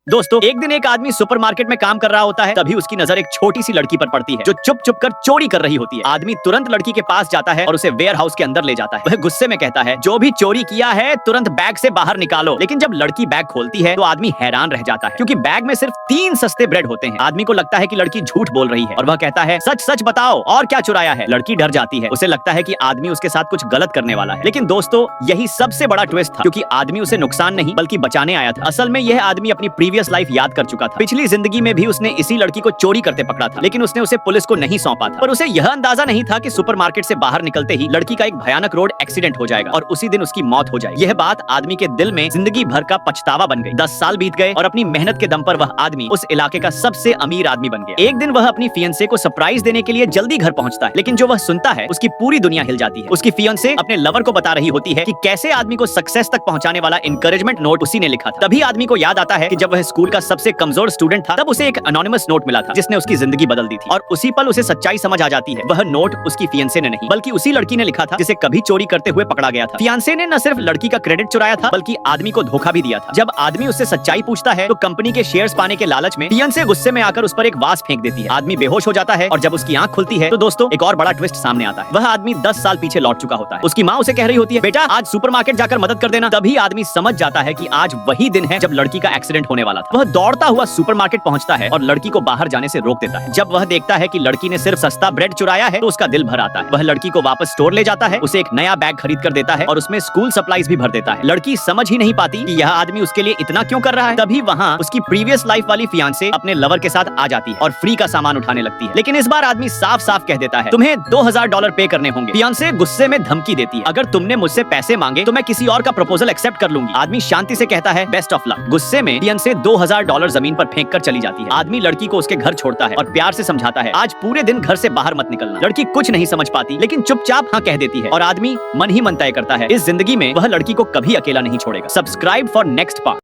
दोस्तों, एक दिन एक आदमी सुपरमार्केट में काम कर रहा होता है। तभी उसकी नजर एक छोटी सी लड़की पर पड़ती है जो चुप चुप कर चोरी कर रही होती है। आदमी तुरंत लड़की के पास जाता है और उसे वेयर हाउस के अंदर ले जाता है। वह गुस्से में कहता है, जो भी चोरी किया है तुरंत बैग से बाहर निकालो। लेकिन जब लड़की बैग खोलती है तो आदमी हैरान रह जाता है, क्योंकि बैग में सिर्फ 3 सस्ते ब्रेड होते हैं। आदमी को लगता है कि लड़की झूठ बोल रही है और वह कहता है, सच सच बताओ और क्या चुराया है। लड़की डर जाती है, उसे लगता है कि आदमी उसके साथ कुछ गलत करने वाला है। लेकिन दोस्तों, यही सबसे बड़ा ट्विस्ट था, क्योंकि आदमी उसे नुकसान नहीं बल्कि बचाने आया था। असल में यह आदमी अपनी प्रीवियस लाइफ याद कर चुका था। पिछली जिंदगी में भी उसने इसी लड़की को चोरी करते पकड़ा था, लेकिन उसने उसे पुलिस को नहीं सौंपा था। पर उसे यह अंदाजा नहीं था कि सुपरमार्केट से बाहर निकलते ही लड़की का एक भयानक रोड एक्सीडेंट हो जाएगा और उसी दिन उसकी मौत हो जाएगी। यह बात आदमी के दिल में जिंदगी भर का पछतावा बन गई। 10 साल बीत गए और अपनी मेहनत के दम पर वह आदमी उस इलाके का सबसे अमीर आदमी बन गया। एक दिन वह अपनी फियांसे को सरप्राइज देने के लिए जल्दी घर पहुंचता है, लेकिन जो वह सुनता है उसकी पूरी दुनिया हिल जाती है। उसकी फियांसे अपने लवर को बता रही होती है कि कैसे आदमी को सक्सेस तक पहुंचाने वाला एनकरेजमेंट नोट उसी ने लिखा था। तभी आदमी को याद आता है कि जब वह स्कूल का सबसे कमजोर स्टूडेंट था, तब उसे एक अनोनिमस नोट मिला था जिसने उसकी जिंदगी बदल दी थी। और उसी पल उसे सच्चाई समझ आ जाती है। वह नोट उसकी फियांसे ने नहीं बल्कि उसी लड़की ने लिखा था जिसे कभी चोरी करते हुए पकड़ा गया था। फियांसे ने न सिर्फ लड़की का क्रेडिट चुराया था बल्कि आदमी को धोखा भी दिया था। जब आदमी उससे सच्चाई पूछता है तो कंपनी के शेयर्स पाने के लालच में फियांसे गुस्से में आकर उस पर एक वास फेंक देती है। आदमी बेहोश हो जाता है और जब उसकी आंख खुलती है तो दोस्तों, एक और बड़ा ट्विस्ट सामने आता है। वह आदमी 10 साल पीछे लौट चुका होता है। उसकी माँ उसे कह रही होती है, बेटा आज सुपरमार्केट जाकर मदद कर देना। तभी आदमी समझ जाता है कि आज वही दिन है जब लड़की का एक्सीडेंट होने वाला था। वह दौड़ता हुआ सुपरमार्केट पहुंचता है और लड़की को बाहर जाने से रोक देता है। जब वह देखता है कि लड़की ने सिर्फ सस्ता ब्रेड चुराया है तो उसका दिल भर आता है। वह लड़की को वापस स्टोर ले जाता है, उसे एक नया बैग खरीद कर देता है और उसमें स्कूल सप्लाईज भी भर देता है। लड़की समझ ही नहीं पाती कि यह आदमी उसके लिए इतना क्यों कर रहा है। तभी वहाँ उसकी प्रीवियस लाइफ वाली फियांसे अपने लवर के साथ आ जाती है और फ्री का सामान उठाने लगती है। लेकिन इस बार आदमी साफ साफ कह देता है, तुम्हें $2000 पे करने होंगे। फियांसे गुस्से में धमकी देती है, अगर तुमने मुझसे पैसे मांगे तो मैं किसी और का प्रपोजल एक्सेप्ट कर लूंगी। आदमी शांति से कहता है, बेस्ट ऑफ लक। गुस्से में फियांसे $2000 जमीन पर फेंक कर चली जाती है। आदमी लड़की को उसके घर छोड़ता है और प्यार से समझाता है, आज पूरे दिन घर से बाहर मत निकलना। लड़की कुछ नहीं समझ पाती, लेकिन चुपचाप हाँ कह देती है और आदमी मन ही मन तय करता है, इस जिंदगी में वह लड़की को कभी अकेला नहीं छोड़ेगा। Subscribe for next part.